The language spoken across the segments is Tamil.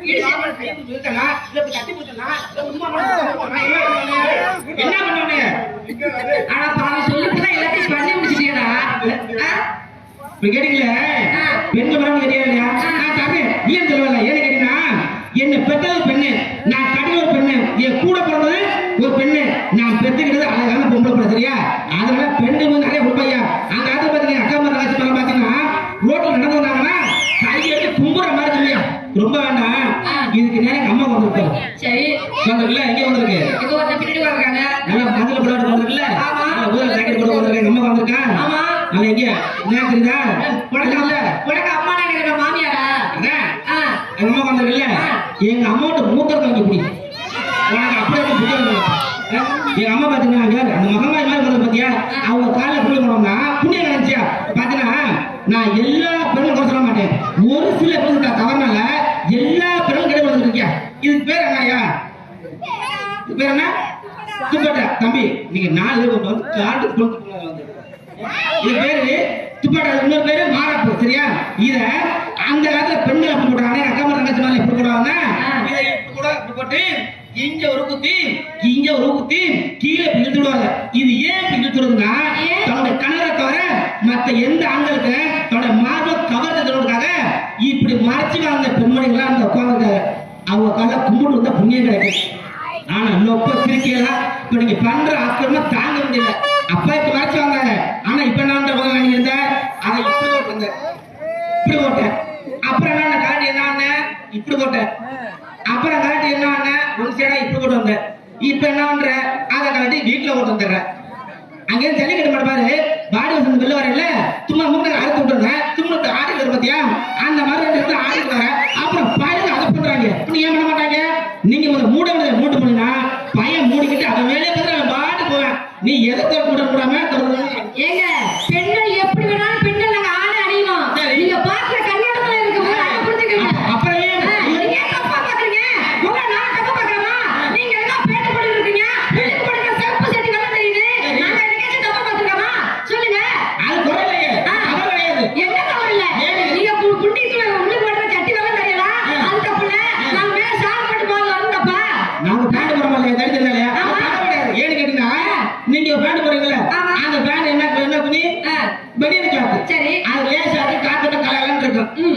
என்ன பண்ணுவீங்க? ஆனா பாவி சொல்லிட்டுதான் எல்லாத்தையும் பண்ணி முடிச்சிட்டீங்கடா. கேட்டீங்களே பெண்ணு வராம தெரியாது. தம்பி நீ ஏன் சொல்லல? ஏன்னு கேட்டீங்கன்னா என்ன பெற்றது பெண்ணு, நான் கட்டின ஒரு பெண்ணு, என் கூட பிறந்தது ஒரு பெண்ணு, நான் பெற்றுக்கிறது அழகான பொம்பளை பிள்ளை. சரியா? அதனால பெண்ணு வந்து நிறைய உண்மையா அந்த காலத்துல பாத்தீங்க அக்கா மாதிரி ராசி படம் பாத்தீங்கன்னா ரோட்ல நடந்து வந்தாங்கன்னா கையெடுத்து கும்புற மாதிரி இல்லையா? ரொம்ப வேண்டாம். இதுக்கு நேரம் அம்மா வந்துருக்கோம். சரி வந்துருக்குல்ல? எங்க வந்திருக்கு? இப்போ வந்து பின்னாடி வந்திருக்காங்க. நல்லா மதுரை பிள்ளாடு வந்திருக்குல்ல? ஊர்ல ஜாக்கெட் போட்டு வந்திருக்காங்க. அம்மா வந்திருக்கா? ஆமா. நல்லா எங்க என்ன தெரியுதா? உனக்கு உனக்கு அம்மா நினைக்கிற மாமியாரா? அதான் எங்க அம்மா வந்திருக்குல்ல? எங்க அம்மாவோட மூத்தத்தை வாங்கி குடி. உனக்கு அப்படியே புத்தகம் எங்க அம்மா பாத்தீங்கன்னா அந்த மகமாய் மாதிரி வந்து பாத்தியா அவங்க காலைல புள்ளி போனோம்னா புண்ணியம் நினைச்சியா பாத்தீங்கன்னா நான் எல்லா பெண்ணும் குறை சொல்ல மாட்டேன். ஒரு சில பெண் தவறுனால எல்லா பெண்ணும் கிடையாது வந்துருக்கியா. இதுக்கு பேர் என்னையா? இது பேர் என்ன? துப்பாட்டா. தம்பி நீங்க 4 பேர் வந்து காட்டு வந்து இது பேரு துப்பாட்டா. இன்னொரு பேரு மாறாப்பு. சரியா? இத அந்த காலத்துல பெண்கள் அப்படி போடுறாங்க. அக்கா மாதிரி தங்கச்சி மாதிரி எப்படி போடுவாங்க? இதை இப்படி கூட இப்படி போட்டு இங்க ஒரு குத்தி இங்க ஒரு குத்தி கீழே இழுத்துடுவாங்க. இது ஏன் இழுத்துடுதுன்னா தன்னோட கணவரை தவிர மற்ற எந்த ஆண்களுக்கு தன்னோட மார்பை கவர்றதுக்காக இப்படி மறைச்சு வாழ்ந்த பெண்மணிகளா அந்த உட்காந்துருக்காங்க. அவங்க கால கும்பிட்டு வந்தா புண்ணியம் கிடைக்கும். ஆனா லொப்ப சிரிக்கலாம் இப்ப நீங்க பண்ற ஆக்கிரமம் தாங்க முடியல. அப்பா இப்ப மறைச்சு வந்தாங்க. ஆனா இப்ப நான் நீங்க இருந்த அதை இப்படி போட்டு இப்படி போட்டேன். அப்புறம் என்ன காட்டி என்ன இப்படி போட்டேன். அப்புறம் கரெக்ட் என்ன ஒரு சைடா இப்படி கொண்டு வந்தேன். இப்ப என்ன பண்ற அதை கரெக்டி வீட்டுல கொண்டு வந்துடுறேன். அங்கே ஜல்லிக்கட்டு மாட்டாரு பாடி வசந்த வெளில வரல சும்மா மூட்டை அறுத்து விட்டுருங்க. தும்முட்டு ஆடி வர பத்தியா அந்த மாதிரி ஆடி வர. அப்புறம் பையன் அதை பண்றாங்க. ஏன் பண்ண மாட்டாங்க? நீங்க ஒரு மூட்டு போனீங்கன்னா பையன் மூடிக்கிட்டு அவன் மேலே பார்த்து பாட்டு போவேன். நீ எதை மூட கூடாம ஏங்க பெண்கள் எப்படி வேணாலும் பெண்கள் நாங்க ஆட அணிவோம். நீங்க பாக்குற கண்ணோட்டத்துல இருக்கு அப்புறம்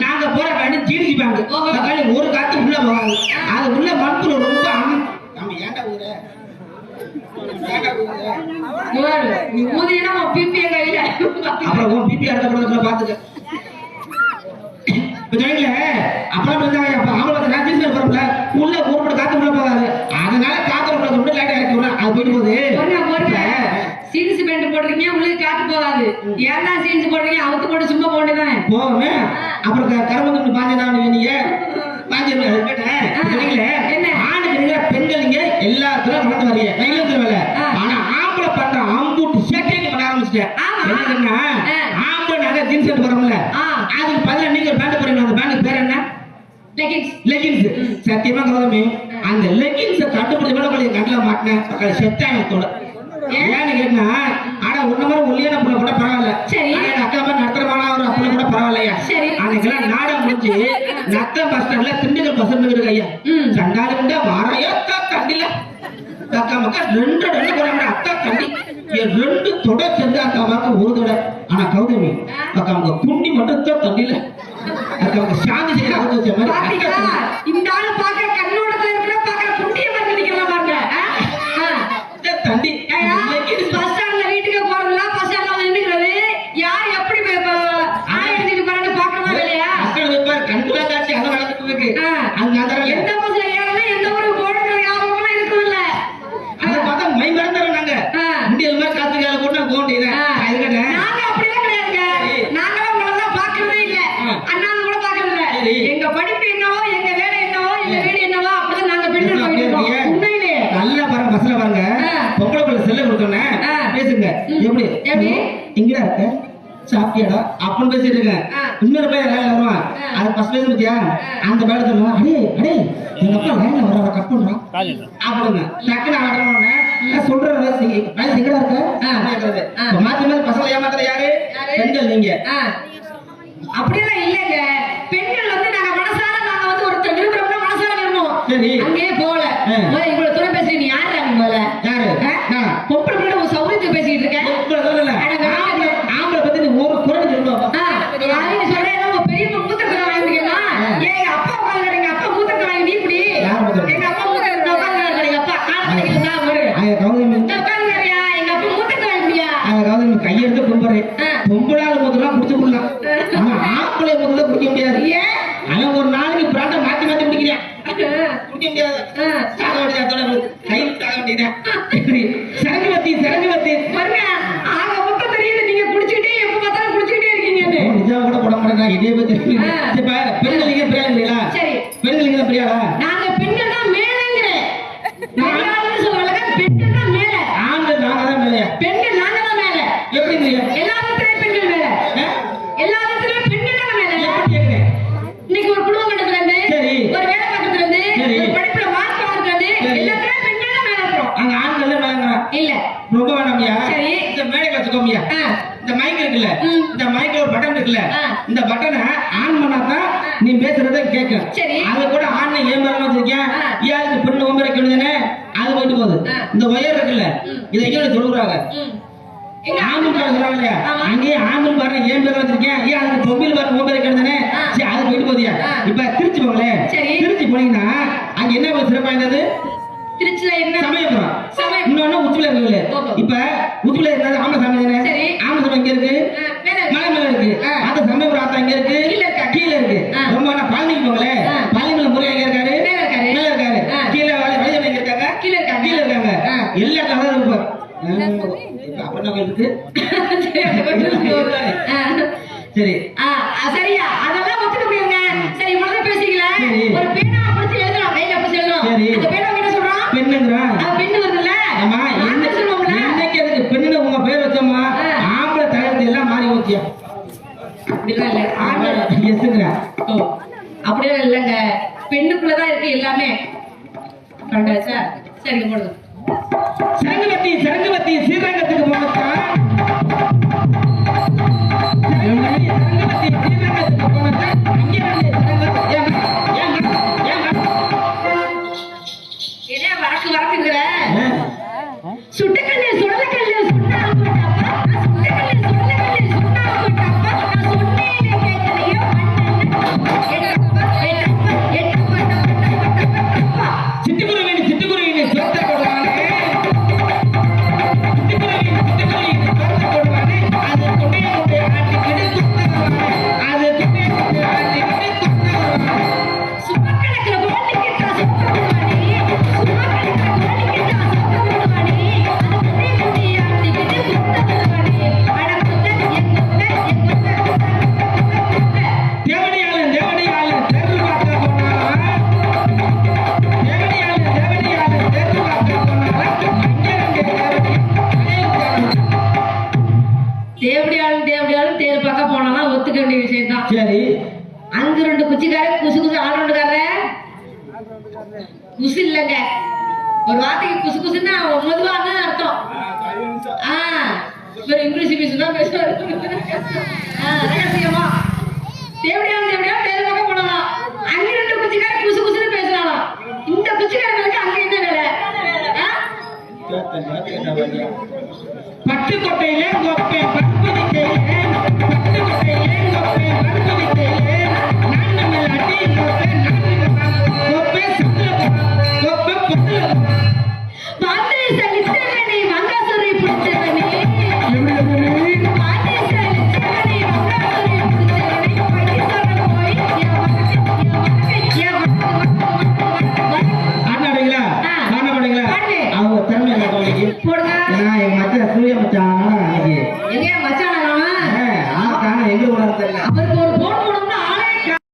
நாங்க போற காட்டி ஜீரிச்சுப்பாங்க. ஒரு காத்து உள்ள போகாது. அது உள்ள மண்புழு ரொம்ப அப்புறம் பிபி அடுத்த பாத்துக்க அப்புறம் உள்ள ஒரு காத்து உள்ள போகாது. அதனால காத்து உள்ள லேட்டா இறக்கி விட அது போயிட்டு போகுது. சீன்ஸ் பேண்ட் போடுறீங்க உங்களுக்கு காத்து போகாது. ஏன்னா சீன்ஸ் போடுறீங்க அவுத்து போட்டு சும்மா போட்டுதானே போவே. அப்புறம் கருமந்து பாஞ்சதான் நீங்க என்ன ஆணுக்கு பெண்கள் நீங்க எல்லாத்துக்கும் வளர்ந்து வரீங்க கையில வேலை. ஆனா ஆம்பளை பண்ற அம்பூட்டு சேட்டைக்கு பண்ண ஆரம்பிச்சிட்டேன். ஆம்பளை நிறைய ஜீன்ஸ் எடுத்து போறோம்ல அதுக்கு பதில நீங்க ஒரு பேண்ட் போறீங்க. அந்த பேண்ட் பேர் என்ன? லெகின்ஸ். சத்தியமா கௌதமி அந்த லெகின்ஸ் கட்டுப்படுத்தி கண்ணில் மாட்டினேன் செத்தாயத்தோட. ஏன்னு கேட்டா ஆனா உன்ன மாதிரி ஒல்லியான புள்ள கூட பரவாயில்ல. சரி அக்கா மாதிரி நடத்துறமான ஒரு புள்ள கூட பரவாயில்லையா? சரி அன்னைக்கெல்லாம் நாடா முடிஞ்சு நத்த பஸ் ஸ்டாண்ட்ல திண்டுக்கல் பஸ் இருக்கு ஐயா. சண்டாலும் வாரையா தண்டில அக்கா மக்கா 2 போறாங்க. அக்கா தண்டி 2 தொட சேர்ந்து அக்கா அம்மாக்கு ஒரு தொட. ஆனா கௌதமி அக்கா அவங்க துண்டி மட்டும் தான் தண்டில அக்கா அவங்க சாந்தி செய்ய வச்ச மாதிரி இந்த ஆளு பாக்க கண்ணோடத்துல இருக்கிற பாக்க புண்டிய மாதிரி நிக்கலாம் பாருங்க. தண்டி பஸ் ஸ்டாண்ட்ல வீட்டுக்கு போறதுல பஸ் ஸ்டாண்ட்ல நின்னுக்கிறது யார் எப்படி ஆயிரத்துக்கு போறான்னு பாக்கமா இல்லையா? மக்கள் வைப்பார் கண்குலா காட்சி அங்க நடந்துட்டு இருக்கு. அங்க அதனால எந்த பஸ்ல ஏறல எந்த ஒரு போடுற யாபகமா இருக்குது இல்ல. அத பார்த்தா மை மறந்துறோம் நாங்க. முடியல மாதிரி காத்துக்கால போட்டு போண்டினே. அதுக்கட நாங்க அப்படியே கிடையாதுங்க. நாங்களே உங்கள பார்க்கவே இல்ல. அண்ணாங்க கூட பார்க்கறது இல்ல. எங்க படிப்பு என்னவோ எங்க வேலை என்னவோ எங்க வீடு என்னவோ அப்படிதான் நாங்க பெண்கள் போயிட்டு இருக்கோம். உண்மையிலே நல்ல பாருங்க பஸ்ல பாருங்க பொம்பளை பிள்ளை செல்ல கொடுத்தோன்னே பேசுங்க. எப்படி எங்கடா இருக்க சாப்பிட்டியாடா அப்படின்னு பேசிட்டு இருக்கேன். இன்னொரு பையன் லைன்ல வருவான். அது ஃபர்ஸ்ட் பேச பத்தியா அந்த பையன் சொல்லுவான் அடே அடே எங்க அப்பா லைன்ல வர கட் பண்றான் அப்படின்னு டக்குன்னு ஆடுறோன்னு சொல்ற வயசு எங்கடா இருக்க மாத்தி மாதிரி பசங்களை ஏமாத்துற யாரு? பெண்கள். நீங்க அப்படியெல்லாம் இல்லைங்க. பெண்கள் வந்து நாங்க மனசார நாங்க வந்து ஒருத்தர் விரும்புறோம்னா மனசார இதே பத்தி இப்ப பெண்களுக்கு பிரியாளா? சரி, பெண்களுக்கு தான் பிரியாளா? நாங்க பெண்கள் தான் மேலங்கிறேன். மேலாளர்னு சொல்லுவாங்க, பெண்கள் தான் மேல. ஆண்கள் நாங்க தான் மேலையா? பெண்கள் நாங்க தான் மேல. எப்படி எல்லா விதத்திலயும் பெண்கள் மேல. எல்லா விதத்திலயும் பெண்கள் தான் மேல. இன்னைக்கு ஒரு குடும்பம் கட்டத்துல இருந்து, சரி, ஒரு வேலை பார்க்கறதுல இருந்து, சரி, ஒரு படிப்புல மார்க் வாங்குறதுல இருந்து, எல்லாத்துலயும் பெண்கள் தான் மேல இருக்கிறோம். அங்க ஆண்கள் தான் மேலங்க இல்ல, ரொம்ப வேணாமியா? சரி, இந்த மேடை வச்சுக்கோமியா. இந்த மைக் இருக்குல்ல, இந்த மைக்ல ஒரு பட்டன் இருக்குல்ல, இந்த பட்டனை ஆன் பண்ணாதான் நீ பேசுறத கேட்கும். சரி, அது கூட ஆன் ஏன் மேல வச்சிருக்கேன், ஏன் பெண்ணு ஓம்பரை கேளுதானே, அது போயிட்டு போகுது. இந்த ஒயர் இருக்குல்ல, இதை எங்க சொல்லுறாங்க, ஆம்பல் பாரு சொல்றாங்க, அங்கேயே ஆம்பல் பாரு ஏன் பேர் வச்சிருக்கேன், ஏன் அதுக்கு பொம்பில் பாரு ஓம்பரை கேளுதானே, சரி அது போயிட்டு போதியா. இப்ப திருச்சி போங்களேன், திருச்சி போனீங்கன்னா அங்க என்ன ஒரு சிறப்பா இருந்தது, திருச்சியில என்ன சமயபுரம், இன்னொன்னு உச்சில இருக்குல்ல. இப்ப உச்சில இருந்தாலும் ஆம சாமி தானே, ஆம சாமி எங்க இருக்கு, மலை மேல இருக்கு. அந்த சமயபுரம் ஆத்தா எங்க இருக்கு, கீழே இருக்கு. ரொம்ப பழனிக்கு போங்களேன், பழனிமலை முறை எங்க இருக்காரு, மேல இருக்காரு. கீழே வழியை எங்க இருக்காங்க, கீழே இருக்காங்க. எல்லா கலரும் இருப்பார். அப்புறம் இருக்கு சரி, சரியா, அதெல்லாம் ஒத்துக்க முடியுங்க. சரி, முதல்ல பேசிக்கல. ஒரு பேனா பிடிச்சி எழுதலாம், கையில பிடிச்சி எழுதலாம். அந்த பேனா என்ன சொல்றான், பெண்ணுங்கறா. பெண்ணு வருதுல்ல, ஆமா, என்ன சொல்லுவாங்க, இன்னைக்கு அதுக்கு பெண்ணுன்னு உங்க பேர் வச்சோமா, ஆம்பளை தலையெழுத்து எல்லாம் மாறி ஊத்தியா. அப்படிலாம் இல்ல, ஆண்கள் எசுங்கறா. அப்படியே இல்லங்க, பெண்ணுக்குள்ளதான் இருக்கு எல்லாமே. சார், சரிங்க போடுங்க. சரங்கவத்தி ஸ்ரீரங்கத்துக்கு போனதா, சரங்கவத்தி ஸ்ரீரங்கத்துக்கு போனதா, இங்க என்ன வரக்குங்கிற சுட்டக்கல்லு சுடலக்கல்லு சொன்னா போட்டாப்பா, சுட்டக்கல்லு சுடலக்கல்லு சொன்னா போட்டாப்பா, நான் சொன்னேனே கேட்கலையோ சிட்டுக்குருவின்னு சோத்த போடுவானே, சிட்டுக்குருவின்னு சோத்த போடுவானே, அது கொண்டே ஆட்டிக்கிட்டு குத்துவானே, அது கொண்டே ஆட்டிக்கிட்டு குத்துவானே. சுமக்கணக்கிற கோழிக்கிட்டா சொத்த போடுவானே, சுமக்கணக்கிற கோழிக்கிட்டா சொத்த போடுவானே, அது கொண்டே ஆட்டிக்கிட்டு குத்துவானே. அட குத்த தேவடியாளன் தெரு பார்க்க போனாரா, தேவடியாளன் தெரு பார்க்க போனாரா, தேவடியாலும் தேர் பார்க்க போனாலும் ஒத்துக்க வேண்டிய விஷயம் தான். சரி, அங்க ரெண்டு குச்சிக்கார குசு குசு ஆல்ரவுண்டுக்கார குசு இல்லங்க, ஒரு வார்த்தைக்கு குசு குசுன்னா மொதுவாங்க அர்த்தம். இவர் இங்கிலீஷ் பேசு தான் பேசுவாரு. ரகசியமா தேவடியாலும் தேர் பார்க்க போனாலும் அங்க ரெண்டு குச்சிக்கார குசு குசுன்னு பேசுறாலும், இந்த குச்சிக்காரங்களுக்கு அங்க என்ன வேலை? பட்டுக்கோட்டையில கொப்பை பருப்பு வித்தையிலே, பட்டுக்கோட்டையிலே கொப்பை பருப்பு வித்தையிலே, நான்கு மேல் அடி கொப்பை, கொப்பை சுற்றுல கொப்பை பொட்டுல பாட்டு சலித்தவனே மங்காசுரை பிடிச்சவனே, பாட்டு சலித்தவனே மங்காசுரை பிடிச்சவனே, பையசார போய் ஆடுங்களா, அவங்க திறமை இல்லை கவனிக்கு போடுங்க. நான் எங்க மச்சான் சூரிய மச்சான் அன்னைக்கு எங்க மச்சான் எங்க கூட தெரியல, அவருக்கு ஒரு போன் போடணும்னா